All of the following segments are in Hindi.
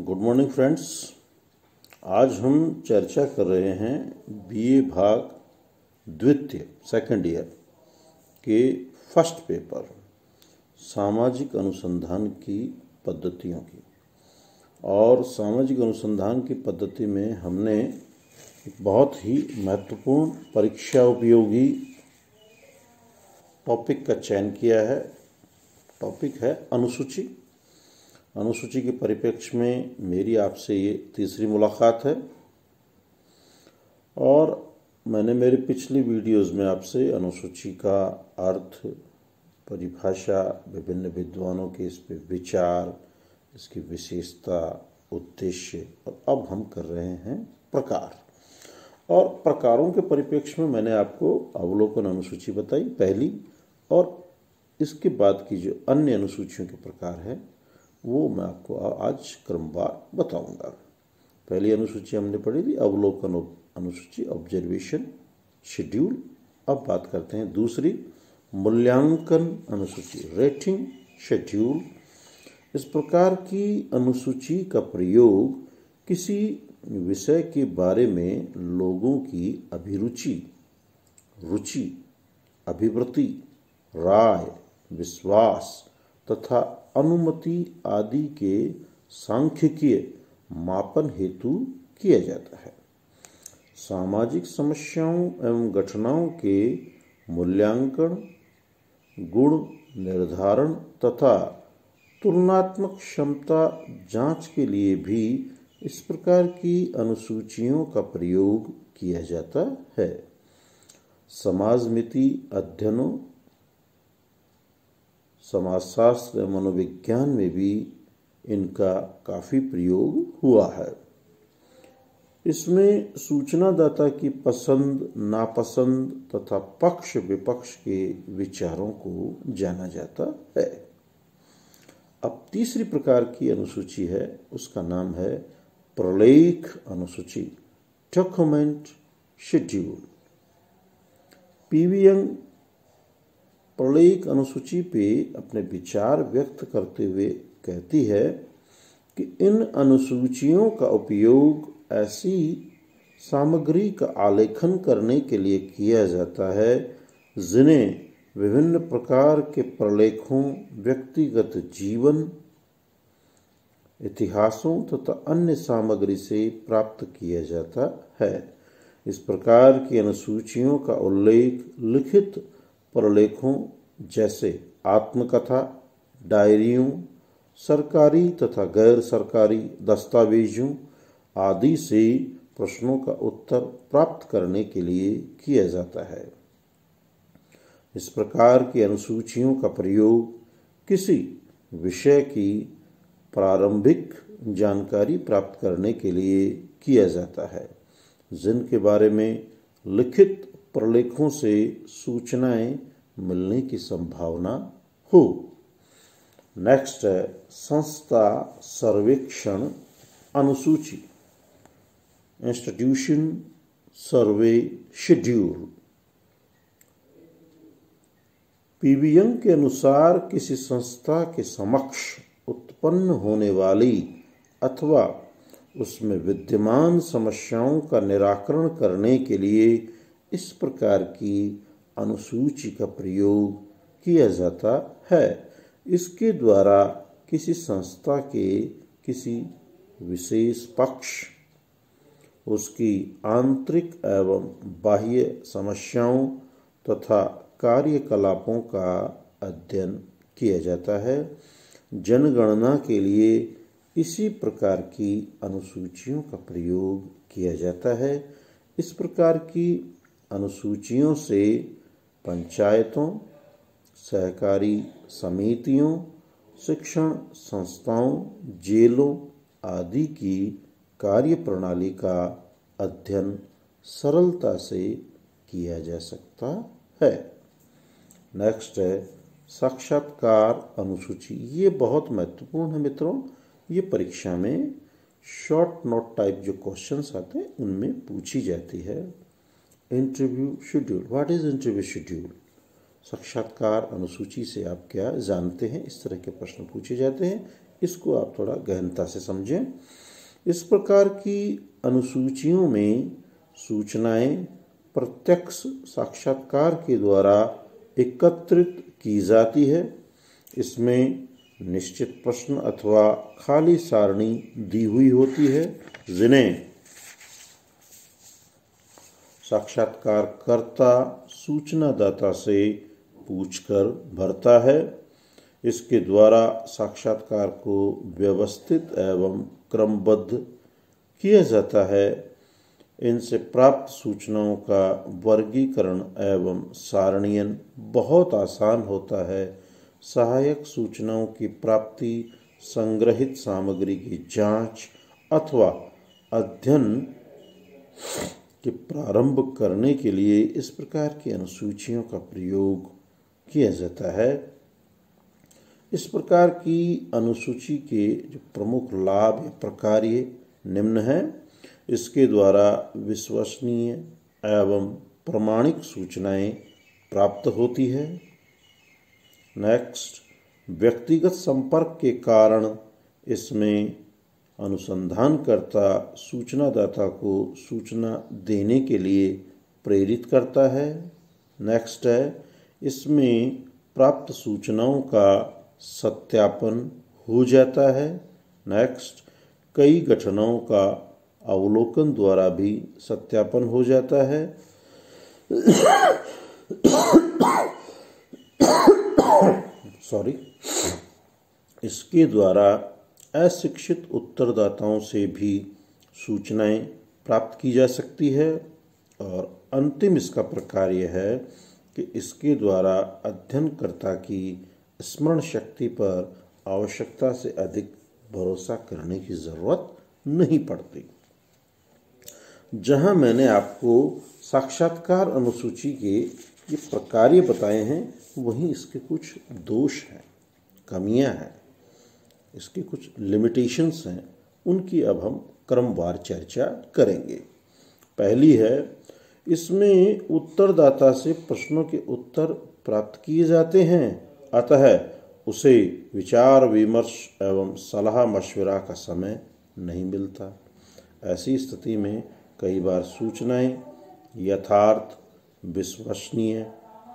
Good morning friends. आज हम चर्चा कर रहे हैं बीए भाग द्वितीय सेकंड ईयर के फर्स्ट पेपर सामाजिक अनुसंधान की पद्धतियों की। और सामाजिक अनुसंधान की पद्धति में हमने एक बहुत ही महत्वपूर्ण परीक्षा उपयोगी टॉपिक का चयन किया है। टॉपिक है अनुसूची। अनुसूची के परिप्रेक्ष्य में मेरी आपसे ये तीसरी मुलाकात है और मैंने मेरे पिछली वीडियोस में आपसे अनुसूची का अर्थ, परिभाषा, विभिन्न विद्वानों के इस पे विचार, इसकी विशेषता, उद्देश्य, और अब हम कर रहे हैं प्रकार। और प्रकारों के परिप्रेक्ष्य में मैंने आपको अवलोकन अनुसूची बताई पहली, और इसके बाद की जो अन्य अनुसूचियों के प्रकार हैं वो मैं आपको आज क्रमवार बताऊंगा। पहली अनुसूची हमने पढ़ी थी अवलोकन अनुसूची, ऑब्जर्वेशन शेड्यूल। अब बात करते हैं दूसरी, मूल्यांकन अनुसूची, रेटिंग शेड्यूल। इस प्रकार की अनुसूची का प्रयोग किसी विषय के बारे में लोगों की अभिरुचि, रुचि, अभिवृत्ति, राय, विश्वास तथा अनुमति आदि के सांख्यिकीय मापन हेतु किया जाता है। सामाजिक समस्याओं एवं घटनाओं के मूल्यांकन, गुण निर्धारण तथा तुलनात्मक क्षमता जांच के लिए भी इस प्रकार की अनुसूचियों का प्रयोग किया जाता है। समाजमिति अध्ययनों, समाजशास्त्र एवं मनोविज्ञान में भी इनका काफ़ी प्रयोग हुआ है। इसमें सूचनादाता की पसंद, नापसंद तथा पक्ष विपक्ष के विचारों को जाना जाता है। अब तीसरी प्रकार की अनुसूची है, उसका नाम है प्रलेख अनुसूची, डॉक्यूमेंट शेड्यूल। पीवी यंग प्रलेख अनुसूची पे अपने विचार व्यक्त करते हुए कहती है कि इन अनुसूचियों का उपयोग ऐसी सामग्री का आलेखन करने के लिए किया जाता है जिन्हें विभिन्न प्रकार के प्रलेखों, व्यक्तिगत जीवन, इतिहासों तथा अन्य सामग्री से प्राप्त किया जाता है। इस प्रकार की अनुसूचियों का उल्लेख लिखित प्रलेखों जैसे आत्मकथा, डायरियों, सरकारी तथा गैर सरकारी दस्तावेजों आदि से प्रश्नों का उत्तर प्राप्त करने के लिए किया जाता है। इस प्रकार की अनुसूचियों का प्रयोग किसी विषय की प्रारंभिक जानकारी प्राप्त करने के लिए किया जाता है जिनके बारे में लिखित प्रलेखों से सूचनाएं मिलने की संभावना हो। नेक्स्ट है संस्था सर्वेक्षण अनुसूची, इंस्टीट्यूशन सर्वे शेड्यूल। पीवी यंग के अनुसार किसी संस्था के समक्ष उत्पन्न होने वाली अथवा उसमें विद्यमान समस्याओं का निराकरण करने के लिए इस प्रकार की अनुसूची का प्रयोग किया जाता है। इसके द्वारा किसी संस्था के किसी विशेष पक्ष, उसकी आंतरिक एवं बाह्य समस्याओं तथा कार्यकलापों का अध्ययन किया जाता है। जनगणना के लिए इसी प्रकार की अनुसूचियों का प्रयोग किया जाता है। इस प्रकार की अनुसूचियों से पंचायतों, सहकारी समितियों, शिक्षण संस्थाओं, जेलों आदि की कार्यप्रणाली का अध्ययन सरलता से किया जा सकता है। नेक्स्ट है साक्षात्कार अनुसूची। ये बहुत महत्वपूर्ण है मित्रों। ये परीक्षा में शॉर्ट नोट टाइप जो क्वेश्चंस आते हैं उनमें पूछी जाती है। Interview schedule, what is interview schedule? साक्षात्कार अनुसूची से आप क्या जानते हैं? इस तरह के प्रश्न पूछे जाते हैं। इसको आप थोड़ा गहनता से समझें। इस प्रकार की अनुसूचियों में सूचनाएं प्रत्यक्ष साक्षात्कार के द्वारा एकत्रित की जाती है। इसमें निश्चित प्रश्न अथवा खाली सारणी दी हुई होती है, जिन्हें साक्षात्कारकर्ता सूचनादाता से पूछकर भरता है। इसके द्वारा साक्षात्कार को व्यवस्थित एवं क्रमबद्ध किया जाता है। इनसे प्राप्त सूचनाओं का वर्गीकरण एवं सारणीयन बहुत आसान होता है। सहायक सूचनाओं की प्राप्ति, संग्रहित सामग्री की जांच अथवा अध्ययन के प्रारंभ करने के लिए इस प्रकार की अनुसूचियों का प्रयोग किया जाता है। इस प्रकार की अनुसूची के जो प्रमुख लाभ या प्रकार्य निम्न हैं। इसके द्वारा विश्वसनीय एवं प्रमाणिक सूचनाएं प्राप्त होती है। नेक्स्ट, व्यक्तिगत संपर्क के कारण इसमें अनुसंधानकर्ता सूचनादाता को सूचना देने के लिए प्रेरित करता है। नेक्स्ट है, इसमें प्राप्त सूचनाओं का सत्यापन हो जाता है। नेक्स्ट, कई घटनाओं का अवलोकन द्वारा भी सत्यापन हो जाता है। सॉरी, इसके द्वारा अशिक्षित उत्तरदाताओं से भी सूचनाएं प्राप्त की जा सकती है। और अंतिम इसका प्रकार्य है कि इसके द्वारा अध्ययनकर्ता की स्मरण शक्ति पर आवश्यकता से अधिक भरोसा करने की जरूरत नहीं पड़ती। जहां मैंने आपको साक्षात्कार अनुसूची के ये प्रकार्य बताए हैं, वहीं इसके कुछ दोष हैं, कमियां हैं, इसके कुछ लिमिटेशंस हैं। उनकी अब हम क्रमवार चर्चा करेंगे। पहली है, इसमें उत्तरदाता से प्रश्नों के उत्तर प्राप्त किए जाते हैं, अतः उसे विचार विमर्श एवं सलाह मशविरा का समय नहीं मिलता। ऐसी स्थिति में कई बार सूचनाएं यथार्थ, विश्वसनीय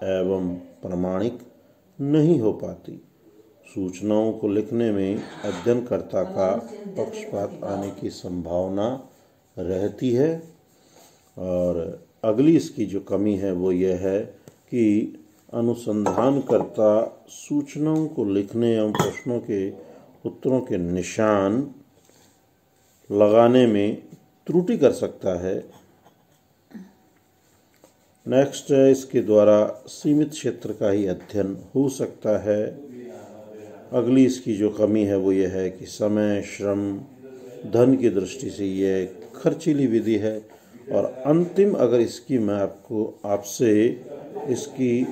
एवं प्रमाणिक नहीं हो पाती। सूचनाओं को लिखने में अध्ययनकर्ता का पक्षपात आने की संभावना रहती है। और अगली इसकी जो कमी है वो यह है कि अनुसंधानकर्ता सूचनाओं को लिखने एवं प्रश्नों के उत्तरों के निशान लगाने में त्रुटि कर सकता है। नेक्स्ट है, इसके द्वारा सीमित क्षेत्र का ही अध्ययन हो सकता है। अगली इसकी जो कमी है वो यह है कि समय, श्रम, धन की दृष्टि से यह खर्चीली विधि है। और अंतिम अगर इसकी मैं आपसे इसकी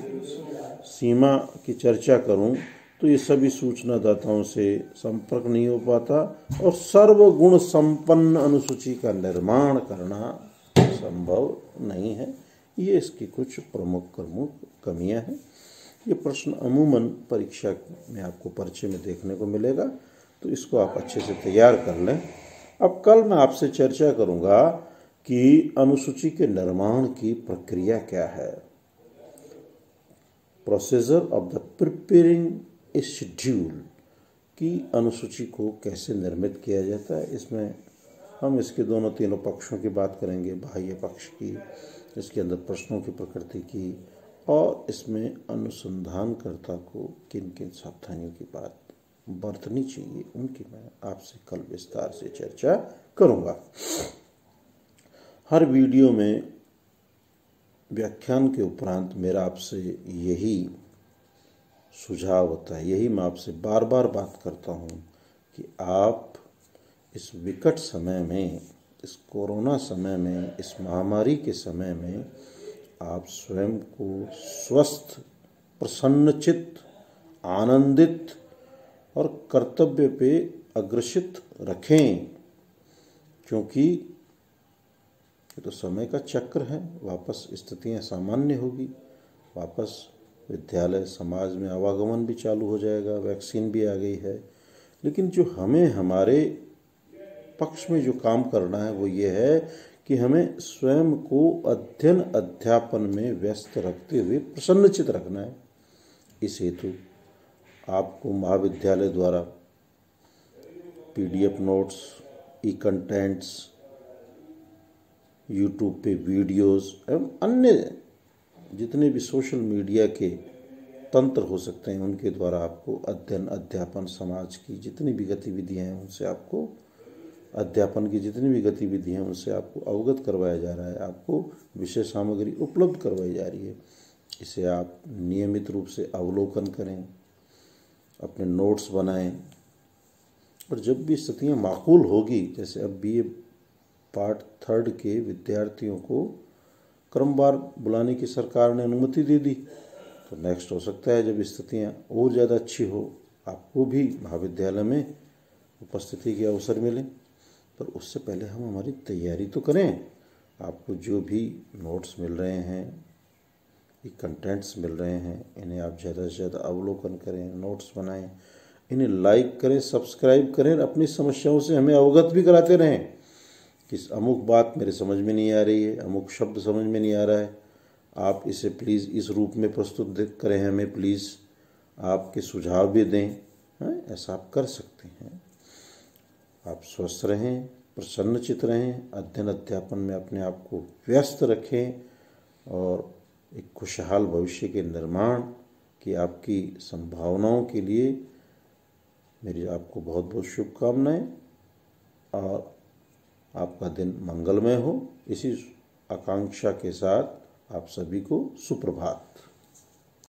सीमा की चर्चा करूं तो ये सभी सूचनादाताओं से संपर्क नहीं हो पाता और सर्वगुण संपन्न अनुसूची का निर्माण करना संभव नहीं है। ये इसकी कुछ प्रमुख कमियां हैं। ये प्रश्न अमूमन परीक्षा में आपको परिचय में देखने को मिलेगा, तो इसको आप अच्छे से तैयार कर लें। अब कल मैं आपसे चर्चा करूंगा कि अनुसूची के निर्माण की प्रक्रिया क्या है। Procedure of the preparing A schedule की अनुसूची को कैसे निर्मित किया जाता है। इसमें हम इसके तीनों पक्षों की बात करेंगे, बाह्य पक्ष की, इसके अंदर प्रश्नों की प्रकृति की, और इसमें अनुसंधानकर्ता को किन किन सावधानियों की बात बरतनी चाहिए, उनकी मैं आपसे कल विस्तार से चर्चा करूंगा। हर वीडियो में व्याख्यान के उपरांत मेरा आपसे यही सुझाव होता है, यही मैं आपसे बार बार बात करता हूँ कि आप इस विकट समय में, इस कोरोना समय में, इस महामारी के समय में आप स्वयं को स्वस्थ, प्रसन्नचित्त, आनंदित और कर्तव्य पे अग्रसित रखें, क्योंकि ये तो समय का चक्र है। वापस स्थितियां सामान्य होगी, वापस विद्यालय, समाज में आवागमन भी चालू हो जाएगा, वैक्सीन भी आ गई है। लेकिन जो हमें हमारे पक्ष में जो काम करना है वो ये है कि हमें स्वयं को अध्ययन अध्यापन में व्यस्त रखते हुए प्रसन्नचित रखना है। इस हेतु आपको महाविद्यालय द्वारा PDF नोट्स, ई कंटेंट्स, यूट्यूब पे वीडियोस एवं अन्य जितने भी सोशल मीडिया के तंत्र हो सकते हैं उनके द्वारा आपको अध्ययन अध्यापन, समाज की जितनी भी गतिविधियां हैं उनसे आपको, अध्यापन की जितनी भी गतिविधियां हैं उनसे आपको अवगत करवाया जा रहा है, आपको विषय सामग्री उपलब्ध करवाई जा रही है। इसे आप नियमित रूप से अवलोकन करें, अपने नोट्स बनाएं और जब भी स्थितियां माकूल होगी, जैसे अब BA पार्ट 3 के विद्यार्थियों को क्रमवार बुलाने की सरकार ने अनुमति दे दी, तो नेक्स्ट हो सकता है जब स्थितियां और ज़्यादा अच्छी हो आपको भी महाविद्यालय में उपस्थिति के अवसर मिले। पर उससे पहले हम हमारी तैयारी तो करें। आपको जो भी नोट्स मिल रहे हैं, ये कंटेंट्स मिल रहे हैं, इन्हें आप ज़्यादा से ज़्यादा अवलोकन करें, नोट्स बनाएं, इन्हें लाइक करें, सब्सक्राइब करें, अपनी समस्याओं से हमें अवगत भी कराते रहें कि अमुक बात मेरे समझ में नहीं आ रही है, अमुक शब्द समझ में नहीं आ रहा है, आप इसे प्लीज़ इस रूप में प्रस्तुत करें, हमें प्लीज़ आपके सुझाव भी दें। ऐसा आप कर सकते हैं। आप स्वस्थ रहें, प्रसन्नचित रहें, अध्ययन अध्यापन में अपने आप को व्यस्त रखें और एक खुशहाल भविष्य के निर्माण की आपकी संभावनाओं के लिए मेरी आपको बहुत बहुत शुभकामनाएं और आपका दिन मंगलमय हो। इसी आकांक्षा के साथ आप सभी को सुप्रभात।